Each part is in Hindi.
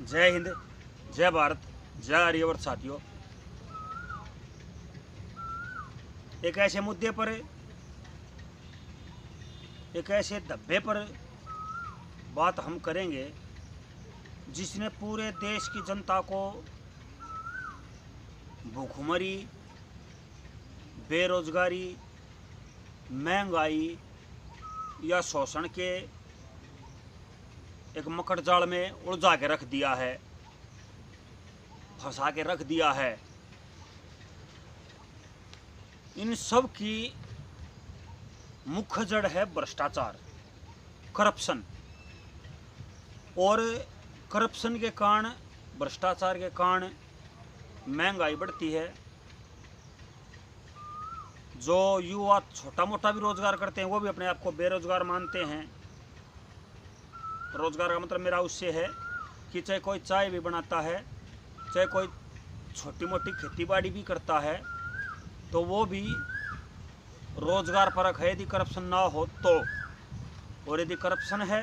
जय हिंद, जय भारत, जय आर्यवर्त साथियों। एक ऐसे मुद्दे पर, एक ऐसे धब्बे पर बात हम करेंगे जिसने पूरे देश की जनता को भूखमरी, बेरोजगारी, महंगाई या शोषण के एक मकड़ जाल में उलझा के रख दिया है, फंसा के रख दिया है। इन सब की मुख्य जड़ है भ्रष्टाचार, करप्शन। और करप्शन के कारण, भ्रष्टाचार के कारण महंगाई बढ़ती है। जो युवा छोटा मोटा भी रोजगार करते हैं वो भी अपने आप को बेरोजगार मानते हैं। रोजगार का मतलब मेरा उससे है कि चाहे कोई चाय भी बनाता है, चाहे कोई छोटी मोटी खेती बाड़ी भी करता है, तो वो भी रोजगार परक है, यदि करप्शन ना हो तो। और यदि करप्शन है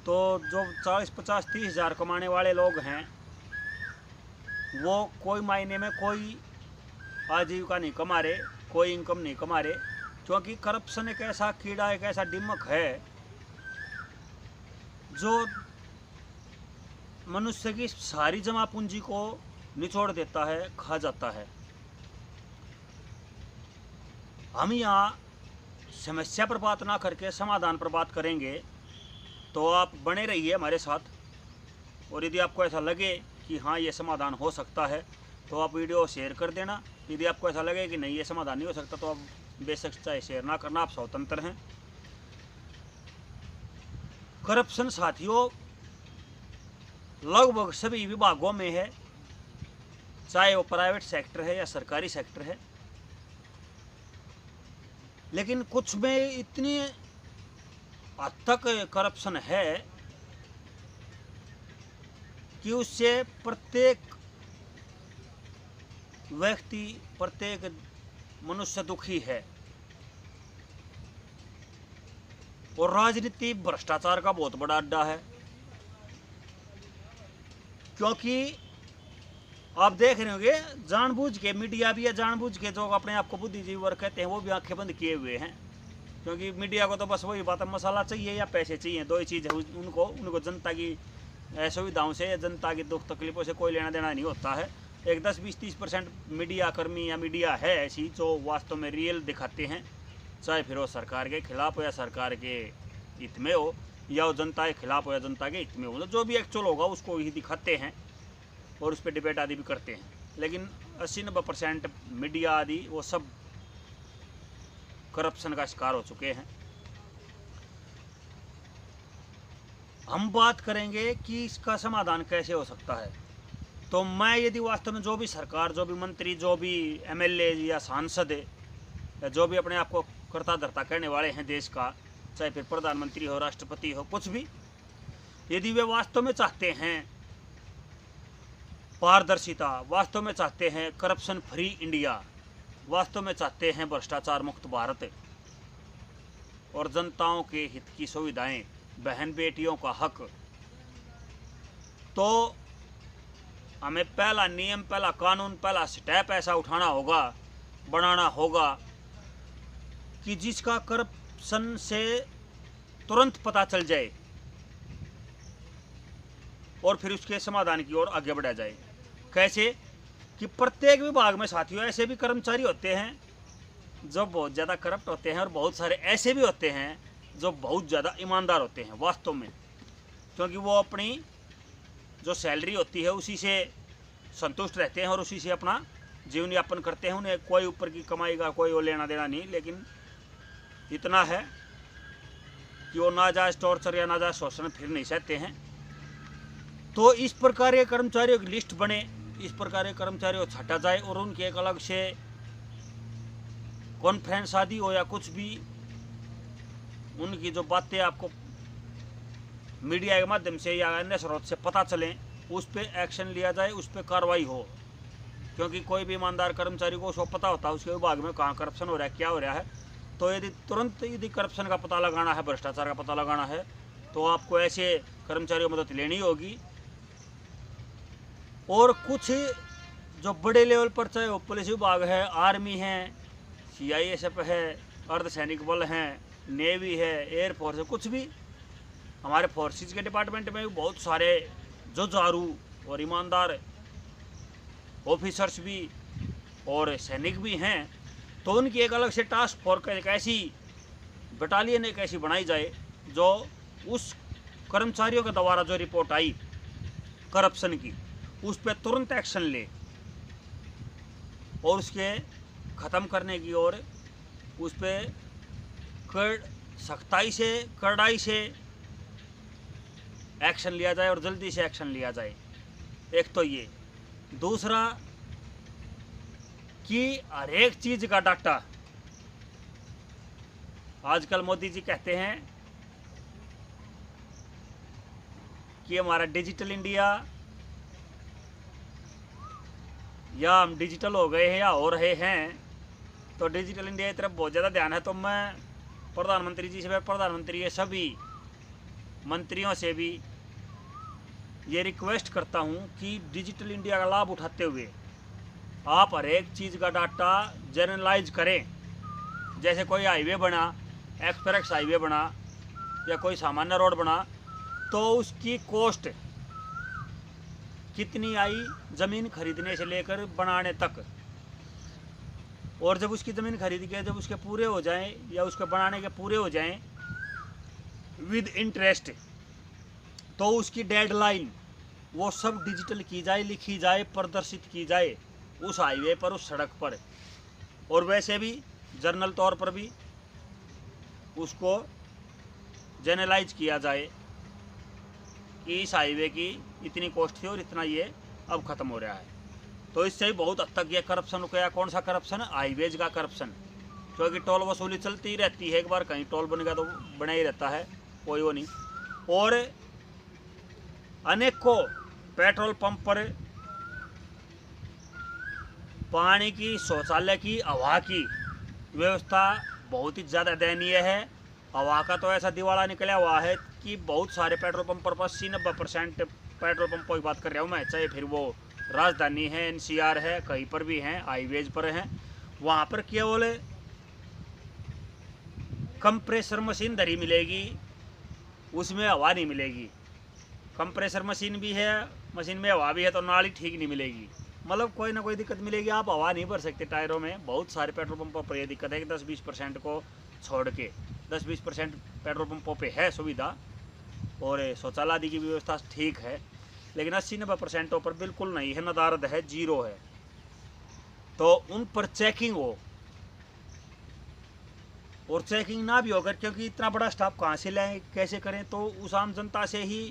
तो जो 40, 50, 30 हज़ार कमाने वाले लोग हैं वो कोई मायने में कोई आजीविका नहीं कमा रहे, कोई इनकम नहीं कमा रहे। क्योंकि करप्शन एक ऐसा कीड़ा, एक ऐसा दिमक है जो मनुष्य की सारी जमा पूंजी को निचोड़ देता है, खा जाता है। हम यहाँ समस्या पर बात ना करके समाधान पर बात करेंगे, तो आप बने रहिए हमारे साथ। और यदि आपको ऐसा लगे कि हाँ ये समाधान हो सकता है तो आप वीडियो शेयर कर देना। यदि आपको ऐसा लगे कि नहीं ये समाधान नहीं हो सकता तो आप बेशक चाहे शेयर ना करना, आप स्वतंत्र हैं। करप्शन साथियों लगभग सभी विभागों में है, चाहे वो प्राइवेट सेक्टर है या सरकारी सेक्टर है। लेकिन कुछ में इतनी हद तक करप्शन है कि उससे प्रत्येक व्यक्ति, प्रत्येक मनुष्य दुखी है। और राजनीति भ्रष्टाचार का बहुत बड़ा अड्डा है। क्योंकि आप देख रहे होंगे जानबूझ के मीडिया भी, या जानबूझ के जो अपने आप को बुद्धिजीवी वर्ग कहते हैं वो भी आंखें बंद किए हुए हैं। क्योंकि मीडिया को तो बस वही बात है, मसाला चाहिए या पैसे चाहिए, दो ही चीज़ है उनको जनता की सुविधाओं से या जनता की दुख तकलीफों से कोई लेना देना नहीं होता है। एक 10, 20, 30% मीडिया कर्मी या मीडिया है ऐसी जो वास्तव में रियल दिखाते हैं, चाहे फिर वो सरकार के खिलाफ हो या सरकार के हित में हो, या वो जनता के खिलाफ हो या जनता के हित में हो। जो भी एक्चुअल होगा उसको ही दिखाते हैं और उस पर डिबेट आदि भी करते हैं। लेकिन 80-90% मीडिया आदि वो सब करप्शन का शिकार हो चुके हैं। हम बात करेंगे कि इसका समाधान कैसे हो सकता है। तो मैं यदि वास्तव में जो भी सरकार, जो भी मंत्री, जो भी MLA या सांसद है, या जो भी अपने आप को करता धरता करने वाले हैं देश का, चाहे फिर प्रधानमंत्री हो, राष्ट्रपति हो, कुछ भी, यदि वे वास्तव में चाहते हैं पारदर्शिता, वास्तव में चाहते हैं करप्शन फ्री इंडिया, वास्तव में चाहते हैं भ्रष्टाचार मुक्त भारत और जनताओं के हित की सुविधाएं, बहन बेटियों का हक, तो हमें पहला नियम, पहला कानून, पहला स्टेप ऐसा उठाना होगा, बनाना होगा कि जिसका करप्शन से तुरंत पता चल जाए और फिर उसके समाधान की ओर आगे बढ़ा जाए। कैसे कि प्रत्येक विभाग में साथियों ऐसे भी कर्मचारी होते हैं जो बहुत ज़्यादा करप्ट होते हैं, और बहुत सारे ऐसे भी होते हैं जो बहुत ज़्यादा ईमानदार होते हैं वास्तव में। क्योंकि वो अपनी जो सैलरी होती है उसी से संतुष्ट रहते हैं और उसी से अपना जीवन यापन करते हैं। उन्हें कोई ऊपर की कमाई का कोई वो लेना देना नहीं। लेकिन इतना है कि वो नाजायज़ टॉर्चर या नाजायज़ शोषण फिर नहीं सहते हैं। तो इस प्रकार के कर्मचारियों की लिस्ट बने, इस प्रकार के कर्मचारियों को छाटा जाए और उनकी एक अलग से कॉन्फ्रेंस आदि हो या कुछ भी, उनकी जो बातें आपको मीडिया के माध्यम से या अन्य स्रोत से पता चलें, उस पर एक्शन लिया जाए, उस पर कार्रवाई हो। क्योंकि कोई भी ईमानदार कर्मचारी को उसको पता होता है उसके विभाग में कहाँ करप्शन हो रहा है, क्या हो रहा है। तो यदि तुरंत यदि करप्शन का पता लगाना है, भ्रष्टाचार का पता लगाना है, तो आपको ऐसे कर्मचारियों की मदद लेनी होगी और कुछ जो बड़े लेवल पर, चाहे वो पुलिस विभाग है, आर्मी है, CISF है, अर्धसैनिक बल हैं, नेवी है, एयरफोर्स है, कुछ भी हमारे फोर्सेज के डिपार्टमेंट में भी बहुत सारे जुझारू और ईमानदार ऑफिसर्स भी और सैनिक भी हैं। तो उनकी एक अलग से टास्क फोर्स एक ऐसी बटालियन एक ऐसी बनाई जाए जो उस कर्मचारियों के द्वारा जो रिपोर्ट आई करप्शन की, उस पर तुरंत एक्शन ले और उसके ख़त्म करने की, और उस पर सख्ताई से, कड़ाई से एक्शन लिया जाए और जल्दी से एक्शन लिया जाए। एक तो ये, दूसरा कि हर एक चीज़ का डाटा, आजकल मोदी जी कहते हैं कि हमारा डिजिटल इंडिया, या हम डिजिटल हो गए हैं या हो रहे हैं, तो डिजिटल इंडिया की तरफ बहुत ज़्यादा ध्यान है। तो मैं प्रधानमंत्री जी से, प्रधानमंत्री के सभी मंत्रियों से भी ये रिक्वेस्ट करता हूँ कि डिजिटल इंडिया का लाभ उठाते हुए आप हर एक चीज़ का डाटा जनरलाइज करें। जैसे कोई हाईवे बना, एक्सप्रेस हाईवे बना या कोई सामान्य रोड बना, तो उसकी कॉस्ट कितनी आई ज़मीन खरीदने से लेकर बनाने तक, और जब उसकी ज़मीन खरीद के जब उसके पूरे हो जाएं या उसके बनाने के पूरे हो जाएं विद इंटरेस्ट, तो उसकी डेडलाइन वो सब डिजिटल की जाए, लिखी जाए, प्रदर्शित की जाए उस हाईवे पर, उस सड़क पर। और वैसे भी जर्नल तौर पर भी उसको जनरलाइज किया जाए कि इस हाईवे की इतनी कॉस्ट थी और इतना ये अब ख़त्म हो रहा है। तो इससे ही बहुत हद तक ये करप्शन रुका। कौन सा करप्शन? हाईवेज का करप्शन, क्योंकि टोल वसूली चलती ही रहती है। एक बार कहीं टोल बनेगा तो बना ही रहता है, कोई वो नहीं। और अनेकों पेट्रोल पंप पर पानी की, शौचालय की, हवा की व्यवस्था बहुत ही ज़्यादा दयनीय है। हवा का तो ऐसा दिवाला निकला हुआ है कि बहुत सारे पेट्रोल पंप पर 80-90% पेट्रोल पंपों की बात कर रहा हूँ मैं, चाहे फिर वो राजधानी है, NCR है, कहीं पर भी हैं, हाईवेज पर हैं, वहाँ पर केवल कंप्रेसर मशीन धरी मिलेगी, उसमें हवा नहीं मिलेगी। कंप्रेसर मशीन भी है, मशीन में हवा भी है, तो नाली ठीक नहीं मिलेगी। मतलब कोई ना कोई दिक्कत मिलेगी, आप हवा नहीं भर सकते टायरों में। बहुत सारे पेट्रोल पंपों पर यह दिक्कत है कि 10-20% को छोड़ के 10-20% पेट्रोल पंपों पे है सुविधा और शौचालय आदि की व्यवस्था ठीक है, लेकिन 80-90% पर बिल्कुल नहीं है, नदारद है, जीरो है। तो उन पर चेकिंग हो, और चेकिंग ना भी होकर, क्योंकि इतना बड़ा स्टाफ कहाँ से लाएं, कैसे करें, तो उस आम जनता से ही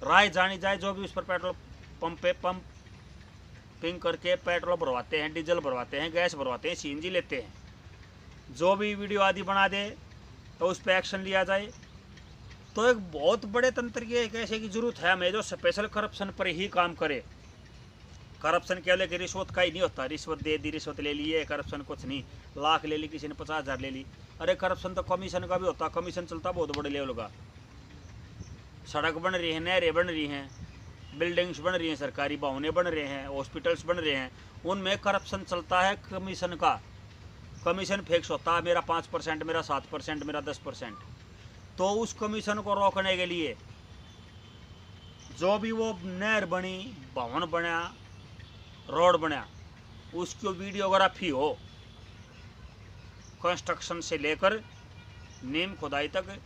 राय जानी जाए। जो भी उस पर पेट्रोल पंप पे पंपिंग करके पेट्रोल भरवाते हैं, डीजल भरवाते हैं, गैस भरवाते हैं, CNG लेते हैं, जो भी वीडियो आदि बना दे तो उस पर एक्शन लिया जाए। तो एक बहुत बड़े तंत्र की एक ऐसे की जरूरत है हमें जो स्पेशल करप्शन पर ही काम करे। करप्शन केवल कि रिश्वत का ही नहीं होता, रिश्वत दे दी, रिश्वत ले ली, करप्शन कुछ नहीं। लाख ले ली किसी ने, 50,000 ले ली, अरे करप्शन तो कमीशन का भी होता। कमीशन चलता बहुत बड़े लेवल का। सड़क बन रही है, नहरें बन रही हैं, बिल्डिंग्स बन रही हैं, सरकारी भवनें बन रहे हैं, हॉस्पिटल्स बन रहे हैं, उनमें करप्शन चलता है कमीशन का। कमीशन फिक्स होता है, मेरा 5%, मेरा 7%, मेरा 10%। तो उस कमीशन को रोकने के लिए जो भी वो नहर बनी, भवन बना, रोड बना, उसकी वीडियोग्राफी हो, कंस्ट्रक्शन से लेकर नीम खुदाई तक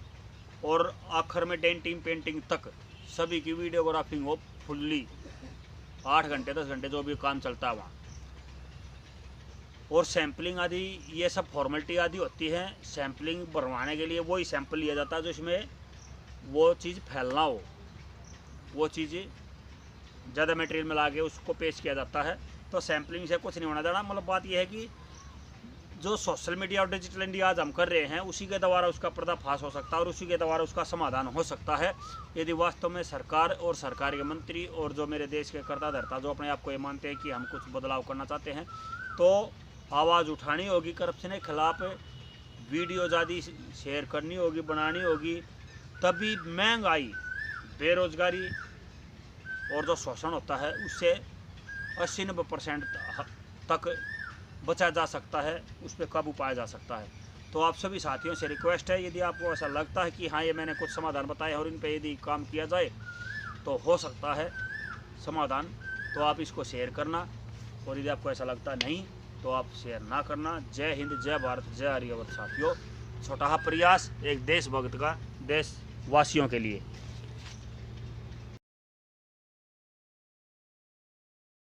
और आखिर में डेंटिंग पेंटिंग तक, सभी की वीडियोग्राफी हो फुल्ली, 8 घंटे 10 घंटे जो भी काम चलता है वहाँ। और सैम्पलिंग आदि, ये सब फॉर्मेलिटी आदि होती है। सैम्पलिंग भरवाने के लिए वही सैंपल लिया जाता है जो इसमें वो चीज़ फैलना हो, वो चीज़ ज़्यादा मटेरियल मिला के उसको पेश किया जाता है। तो सैम्पलिंग से कुछ नहीं होना देना। मतलब बात यह है कि जो सोशल मीडिया और डिजिटल इंडिया आज हम कर रहे हैं, उसी के द्वारा उसका पर्दाफाश हो सकता है और उसी के द्वारा उसका समाधान हो सकता है, यदि वास्तव में सरकार और सरकार के मंत्री और जो मेरे देश के कर्ता धर्ता जो अपने आप को ये मानते हैं कि हम कुछ बदलाव करना चाहते हैं, तो आवाज़ उठानी होगी करप्शन के खिलाफ, वीडियो ज़्यादा शेयर करनी होगी, बनानी होगी। तभी महंगाई, बेरोजगारी और जो शोषण होता है उससे 80-90% तक बचा जा सकता है, उस पर काबू पाया जा सकता है। तो आप सभी साथियों से रिक्वेस्ट है, यदि आपको ऐसा लगता है कि हाँ ये मैंने कुछ समाधान बताए और इन पे यदि काम किया जाए तो हो सकता है समाधान, तो आप इसको शेयर करना, और यदि आपको ऐसा लगता नहीं तो आप शेयर ना करना। जय हिंद, जय भारत, जय आर्यवत साथियों। छोटा प्रयास एक देशभक्त का देशवासियों के लिए।